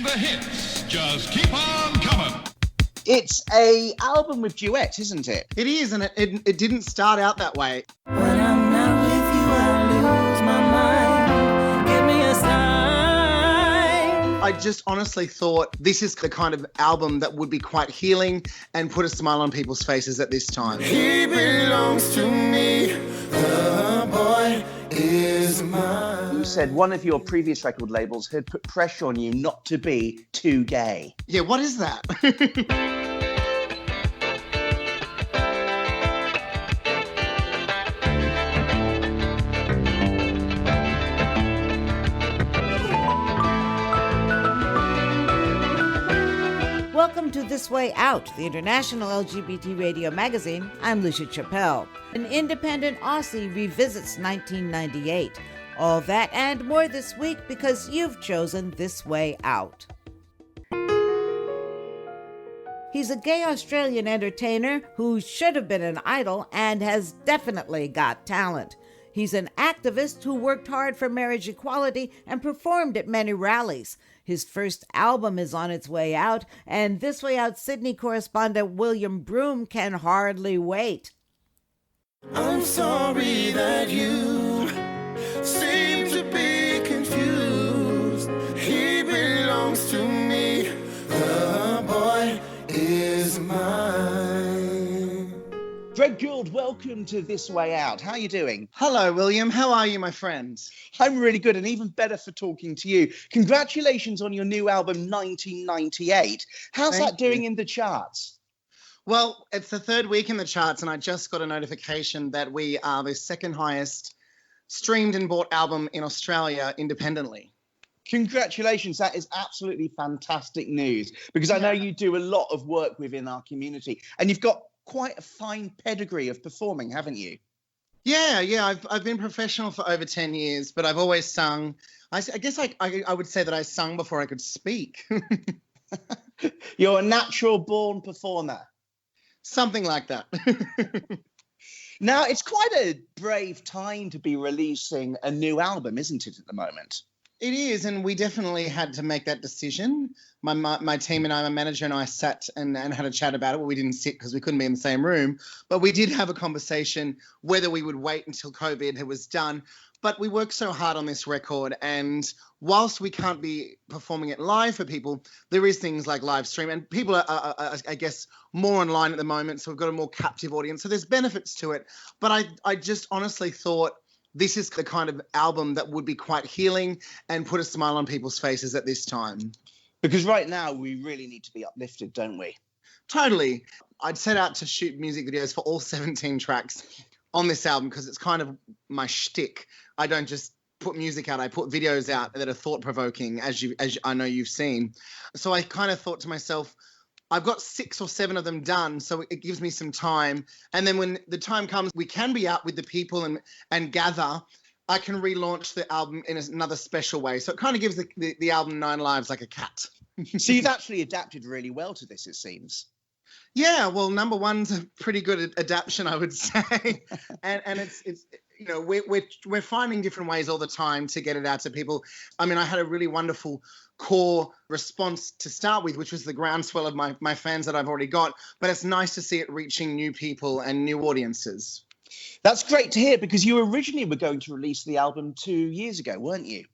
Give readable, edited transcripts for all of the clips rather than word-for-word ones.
And the hits just keep on coming. It's a album with duets, isn't it? It is, and it didn't start out that way. When I'm not with you, I lose my mind. Give me a sign. I just honestly thought this is the kind of album that would be quite healing and put a smile on people's faces at this time. He belongs to me. The boy is mine. You said one of your previous record labels had put pressure on you not to be too gay. Yeah, what is that? Welcome to This Way Out, the international LGBT radio magazine. I'm Lucia Chappelle. An independent Aussie revisits 1998. All that and more this week because you've chosen This Way Out. He's a gay Australian entertainer who should have been an idol and has definitely got talent. He's an activist who worked hard for marriage equality and performed at many rallies. His first album is on its way out, and This Way Out Sydney correspondent William Broom can hardly wait. I'm sorry that you seem to be confused. He belongs to me. The boy is mine. Greg Gould, welcome to This Way Out. How are you doing? Hello, William. How are you, my friend? I'm really good and even better for talking to you. Congratulations on your new album, 1998. How's Thank that doing you. in the charts? Well, it's the third week in the charts, and I just got a notification that we are the second highest streamed and bought album in Australia independently. Congratulations. That is absolutely fantastic news because I know you do a lot of work within our community and you've got quite a fine pedigree of performing, haven't you? Yeah. I've been professional for over 10 years, but I've always sung. I guess I would say that I sung before I could speak. You're a natural born performer. Something like that. Now, it's quite a brave time to be releasing a new album, isn't it, at the moment? It is, and we definitely had to make that decision. My team and I, my manager and I sat and had a chat about it. Well, we didn't sit because we couldn't be in the same room, but we did have a conversation whether we would wait until COVID was done. But we worked so hard on this record, and whilst we can't be performing it live for people, there is things like live stream, and people are I guess, more online at the moment, so we've got a more captive audience. So there's benefits to it. But I just honestly thought this is the kind of album that would be quite healing and put a smile on people's faces at this time. Because right now we really need to be uplifted, don't we? Totally. I'd set out to shoot music videos for all 17 tracks on this album because it's kind of my shtick. I don't just put music out, I put videos out that are thought-provoking, as I know you've seen. So I kind of thought to myself, I've got 6 or 7 of them done, so it gives me some time. And then when the time comes, we can be out with the people and gather, I can relaunch the album in another special way. So it kind of gives the album 9 lives like a cat. So you've actually adapted really well to this, it seems. Yeah, well, number one's a pretty good adaptation, I would say. and it's you know, we're finding different ways all the time to get it out to people. I mean, I had a really wonderful core response to start with, which was the groundswell of my fans that I've already got. But it's nice to see it reaching new people and new audiences. That's great to hear because you originally were going to release the album 2 years ago, weren't you?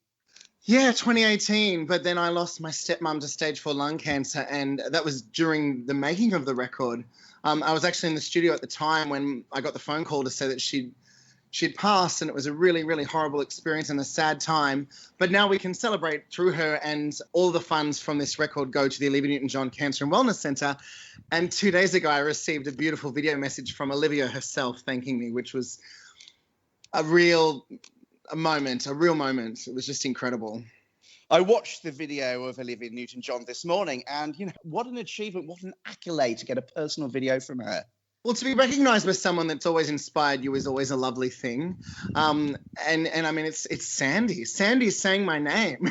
Yeah, 2018. But then I lost my stepmom to stage 4 lung cancer, and that was during the making of the record. I was actually in the studio at the time when I got the phone call to say that she'd passed, and it was a really, really horrible experience and a sad time. But now we can celebrate through her, and all the funds from this record go to the Olivia Newton-John Cancer and Wellness Centre. And 2 days ago, I received a beautiful video message from Olivia herself thanking me, which was a real moment. It was just incredible. I watched the video of Olivia Newton-John this morning, and, you know, what an achievement, what an accolade to get a personal video from her. Well, to be recognised by someone that's always inspired you is always a lovely thing. And I mean, it's Sandy. Sandy's saying my name.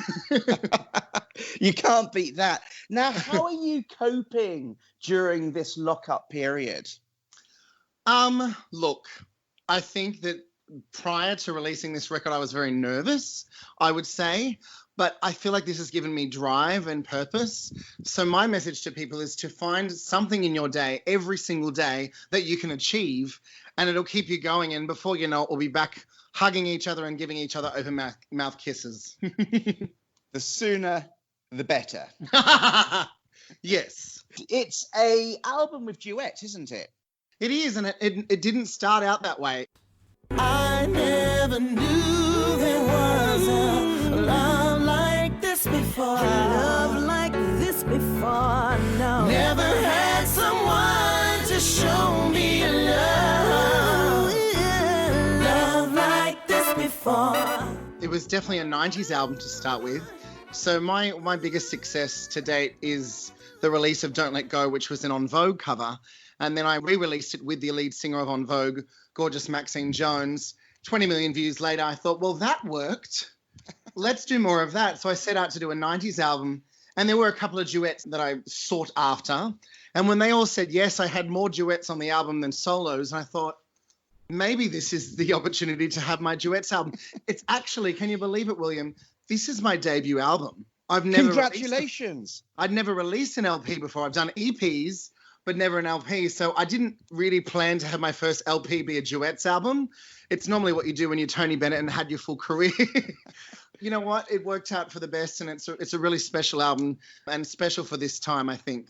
You can't beat that. Now, how are you coping during this lockup period? Look, I think that prior to releasing this record, I was very nervous, I would say. but I feel like this has given me drive and purpose. So my message to people is to find something in your day, every single day, that you can achieve, and it'll keep you going. And before you know it, we'll be back hugging each other and giving each other open mouth kisses. The sooner, the better. Yes. It's a album with duets, isn't it? It is, and it didn't start out that way. I never knew there was a love like this before. Love like this before, no. Never had someone to show me a love. Love like this before. It was definitely a 90s album to start with. So my biggest success to date is the release of Don't Let Go, which was an En Vogue cover. And then I re-released it with the lead singer of En Vogue, gorgeous Maxine Jones. 20 million views later, I thought, well, that worked. Let's do more of that. So I set out to do a 90s album. And there were a couple of duets that I sought after. And when they all said yes, I had more duets on the album than solos. And I thought, maybe this is the opportunity to have my duets album. It's actually, can you believe it, William? This is my debut album. Congratulations. I'd never released an LP before. I've done EPs, but never an LP. So I didn't really plan to have my first LP be a duets album. It's normally what you do when you're Tony Bennett and had your full career. You know what? It worked out for the best, and it's a really special album, and special for this time, I think.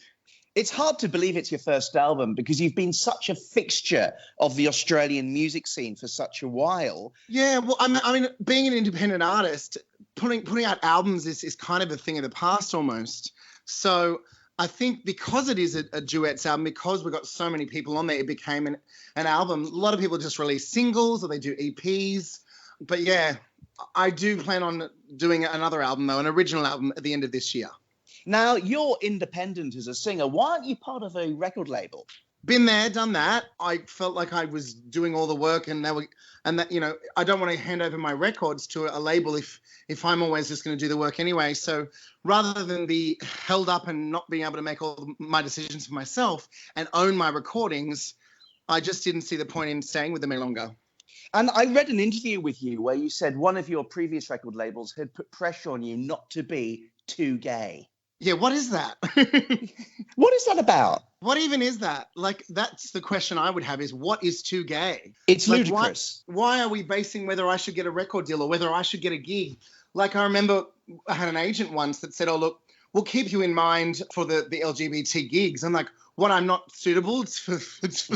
It's hard to believe it's your first album because you've been such a fixture of the Australian music scene for such a while. Yeah, well, I mean, being an independent artist, putting out albums is kind of a thing of the past almost. So I think because it is a duets album, because we've got so many people on there, it became an album. A lot of people just release singles or they do EPs. But yeah, I do plan on doing another album, though, an original album at the end of this year. Now, you're independent as a singer. Why aren't you part of a record label? Been there, done that. I felt like I was doing all the work, and that you know, I don't want to hand over my records to a label if I'm always just going to do the work anyway. So rather than be held up and not being able to make all my decisions for myself and own my recordings, I just didn't see the point in staying with them any longer. And I read an interview with you where you said one of your previous record labels had put pressure on you not to be too gay. Yeah, what is that? What is that about? What even is that? Like, that's the question I would have is, what is too gay? It's like, ludicrous. Why are we basing whether I should get a record deal or whether I should get a gig? Like, I remember I had an agent once that said, oh, look, we'll keep you in mind for the LGBT gigs. I'm like, what, I'm not suitable? It's for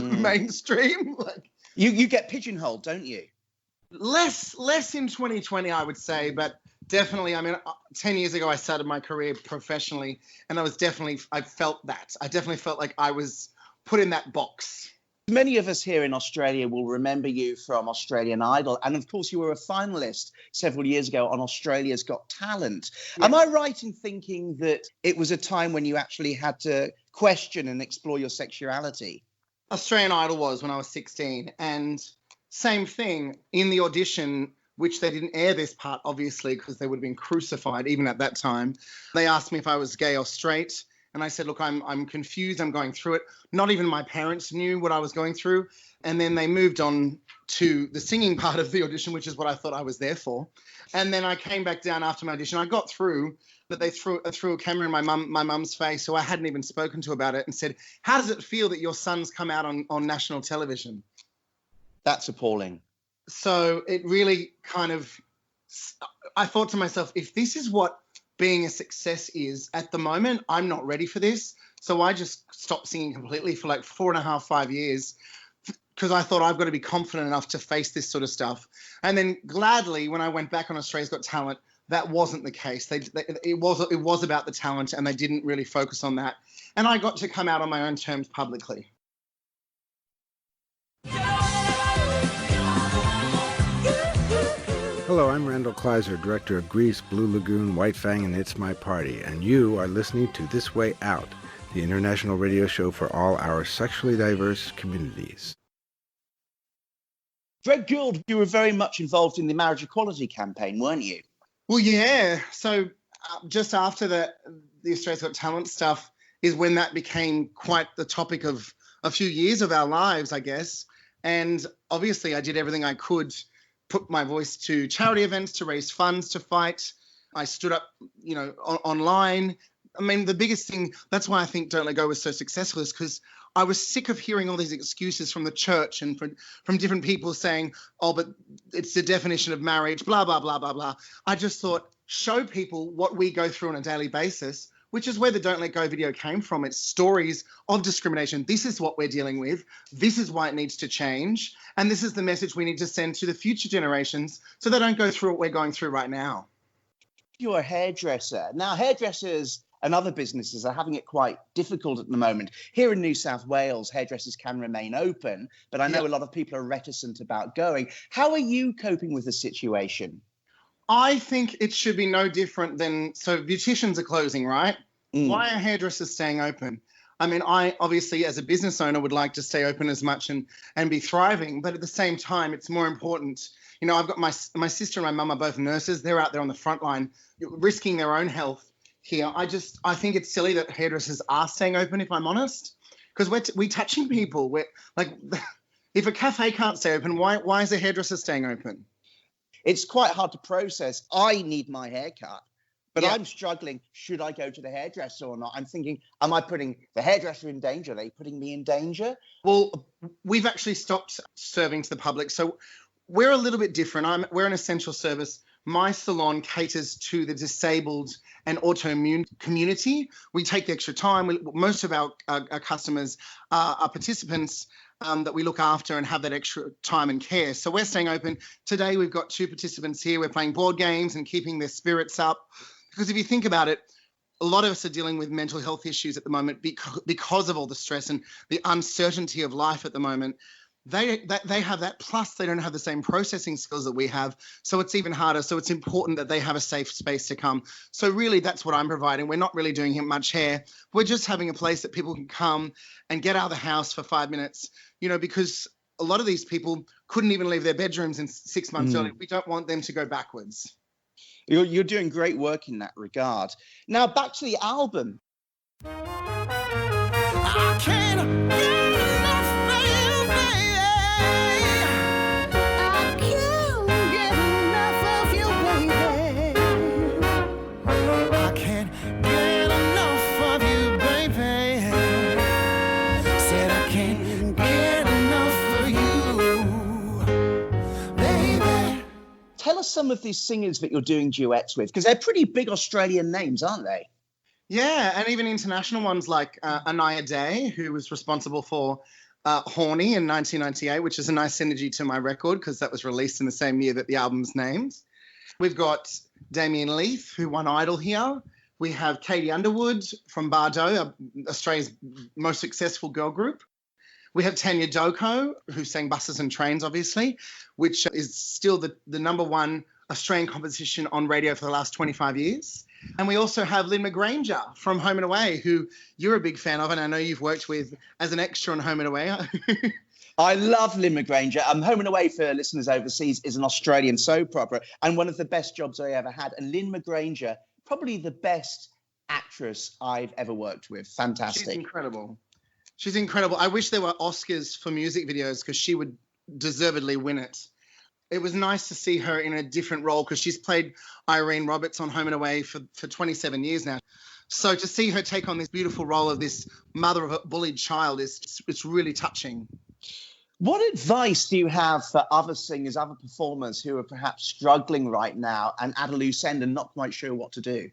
the mainstream? Like, you get pigeonholed, don't you? Less in 2020, I would say, but definitely, I mean, 10 years ago, I started my career professionally, and I felt that. I definitely felt like I was put in that box. Many of us here in Australia will remember you from Australian Idol. And of course, you were a finalist several years ago on Australia's Got Talent. Yeah. Am I right in thinking that it was a time when you actually had to question and explore your sexuality? Australian Idol was when I was 16. And same thing in the audition, which they didn't air this part, obviously, because they would have been crucified even at that time. They asked me if I was gay or straight. And I said, look, I'm confused. I'm going through it. Not even my parents knew what I was going through. And then they moved on to the singing part of the audition, which is what I thought I was there for. And then I came back down after my audition. I got through, but they threw a camera in my mum's face, who I hadn't even spoken to about it, and said, how does it feel that your son's come out on national television? That's appalling. So it really kind of, I thought to myself, if this is what being a success is at the moment, I'm not ready for this. So I just stopped singing completely for like 4.5, 5 years, because I thought I've got to be confident enough to face this sort of stuff. And then gladly, when I went back on Australia's Got Talent, that wasn't the case. It was about the talent, and they didn't really focus on that. And I got to come out on my own terms publicly. Hello, I'm Randall Kleiser, director of Grease, Blue Lagoon, White Fang, and It's My Party, and you are listening to This Way Out, the international radio show for all our sexually diverse communities. Greg Gould, you were very much involved in the marriage equality campaign, weren't you? Well, yeah. So just after the Australia's Got Talent stuff is when that became quite the topic of a few years of our lives, I guess. And obviously I did everything I could, put my voice to charity events to raise funds to fight. I stood up, online. I mean, the biggest thing, that's why I think Don't Let Go was so successful, is because I was sick of hearing all these excuses from the church and from different people saying, oh, but it's the definition of marriage, blah, blah, blah, blah, blah. I just thought, show people what we go through on a daily basis, which is where the Don't Let Go video came from. It's stories of discrimination. This is what we're dealing with. This is why it needs to change. And this is the message we need to send to the future generations so they don't go through what we're going through right now. You're a hairdresser. Now, hairdressers and other businesses are having it quite difficult at the moment. Here in New South Wales, hairdressers can remain open, but I know a lot of people are reticent about going. How are you coping with the situation? I think it should be no different than, so beauticians are closing, right? Why are hairdressers staying open? I mean, I obviously as a business owner would like to stay open as much and be thriving, but at the same time, it's more important. I've got my sister and my mum are both nurses. They're out there on the front line risking their own health here. I think it's silly that hairdressers are staying open, if I'm honest, because we're touching people. We're like, if a cafe can't stay open, why is a hairdresser staying open? It's quite hard to process. I need my hair cut, but I'm struggling. Should I go to the hairdresser or not? I'm thinking, am I putting the hairdresser in danger? Are they putting me in danger? Well, we've actually stopped serving to the public. So we're a little bit different. We're an essential service. My salon caters to the disabled and autoimmune community. We take the extra time. Most of our customers are participants that we look after and have that extra time and care. So we're staying open. Today we've got 2 participants here. We're playing board games and keeping their spirits up. Because if you think about it, a lot of us are dealing with mental health issues at the moment because of all the stress and the uncertainty of life at the moment. They have that, plus they don't have the same processing skills that we have, so it's even harder. So it's important that they have a safe space to come. So really that's what I'm providing. We're not really doing much hair. We're just having a place that people can come and get out of the house for 5 minutes, because a lot of these people couldn't even leave their bedrooms in 6 months earlier. We don't want them to go backwards. You're doing great work in that regard. Now back to the album. I can't get enough of you, baby. I can't get enough of you, baby. I can't get enough of you, baby. Said I can't get enough of you, baby. Tell us some of these singers that you're doing duets with, because they're pretty big Australian names, aren't they? Yeah, and even international ones like Anaya Day, who was responsible for Horny in 1998, which is a nice synergy to my record because that was released in the same year that the album's named. We've got Damien Leith, who won Idol here. We have Katie Underwood from Bardo, Australia's most successful girl group. We have Tanya Doko, who sang Buses and Trains, obviously, which is still the number 1 Australian composition on radio for the last 25 years. And we also have Lynn McGranger from Home and Away, who you're a big fan of, and I know you've worked with as an extra on Home and Away. I love Lynn McGranger. Home and Away, for listeners overseas, is an Australian soap opera and one of the best jobs I ever had. And Lynn McGranger, probably the best actress I've ever worked with. Fantastic. She's incredible. She's incredible. I wish there were Oscars for music videos because she would deservedly win it. It was nice to see her in a different role because she's played Irene Roberts on Home and Away for 27 years now. So to see her take on this beautiful role of this mother of a bullied child it's really touching. What advice do you have for other singers, other performers who are perhaps struggling right now and at a loose end and not quite sure what to do?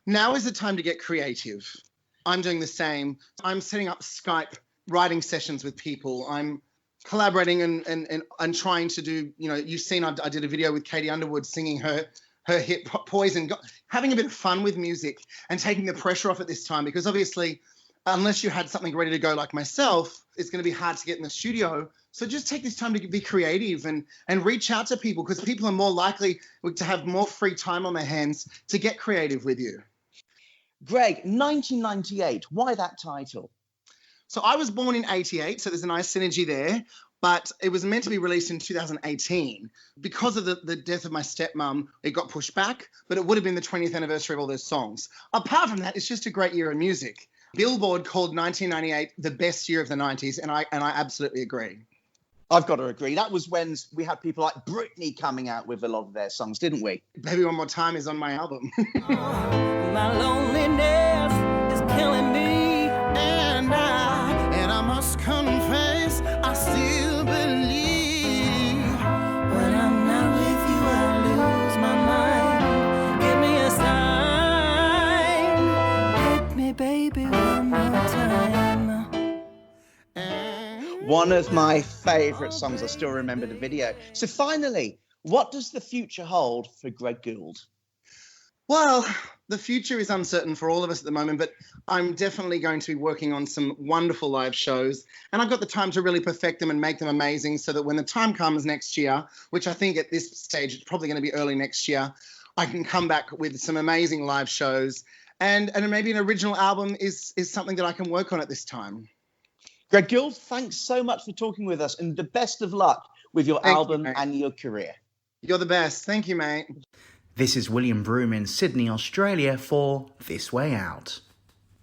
Now is the time to get creative. I'm doing the same. I'm setting up Skype writing sessions with people. I'm collaborating and trying to do, you've seen I did a video with Katie Underwood singing her hit Poison, having a bit of fun with music and taking the pressure off at this time, because obviously unless you had something ready to go like myself, it's going to be hard to get in the studio. So just take this time to be creative and reach out to people, because people are more likely to have more free time on their hands to get creative with you. Greg, 1998, why that title? So I was born in 88, so there's a nice synergy there, but it was meant to be released in 2018. Because of the death of my stepmom, it got pushed back, but it would have been the 20th anniversary of all those songs. Apart from that, it's just a great year of music. Billboard called 1998 the best year of the 90s, and I absolutely agree. I've got to agree. That was when we had people like Britney coming out with a lot of their songs, didn't we? Baby One More Time is on my album. My loneliness is killing me, and I must confess, I still believe. When I'm not with you, I lose my mind. Give me a sign. Hit me, baby, one more time. One of my favourite songs. I still remember the video. So finally, what does the future hold for Greg Gould? Well, the future is uncertain for all of us at the moment, but I'm definitely going to be working on some wonderful live shows. And I've got the time to really perfect them and make them amazing so that when the time comes next year, which I think at this stage, it's probably going to be early next year, I can come back with some amazing live shows. And maybe an original album is something that I can work on at this time. Greg Gould, thanks so much for talking with us, and the best of luck with your album and your career. You're the best. Thank you, mate. This is William Broome in Sydney, Australia for This Way Out.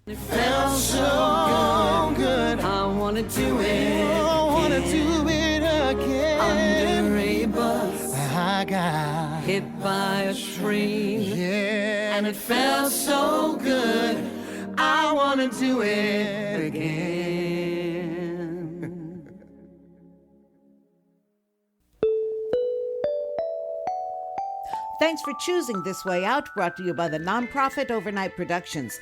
It felt so good. I want to do it. I want to do it again. Under a bus, I got hit by a train. Yeah, and it felt so good. I want to do it again. Thanks for choosing This Way Out, brought to you by the nonprofit Overnight Productions.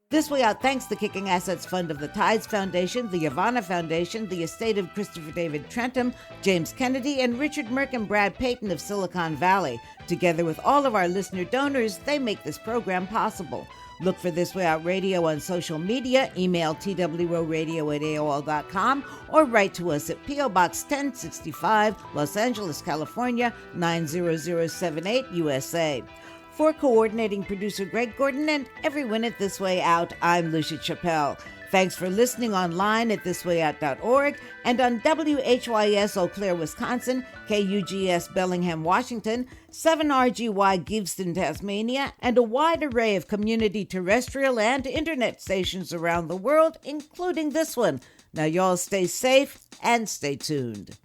This Way Out thanks the Kicking Assets Fund of the Tides Foundation, the Ivana Foundation, the estate of Christopher David Trentham, James Kennedy, and Richard Merck and Brad Payton of Silicon Valley. Together with all of our listener donors, they make this program possible. Look for This Way Out Radio on social media, email twroradio@aol.com, or write to us at P.O. Box 1065, Los Angeles, California, 90078, USA. For coordinating producer Greg Gordon and everyone at This Way Out, I'm Lucia Chappelle. Thanks for listening online at thiswayout.org and on WHYS Eau Claire, Wisconsin, KUGS Bellingham, Washington, 7RGY Giveston, Tasmania, and a wide array of community terrestrial and internet stations around the world, including this one. Now y'all stay safe and stay tuned.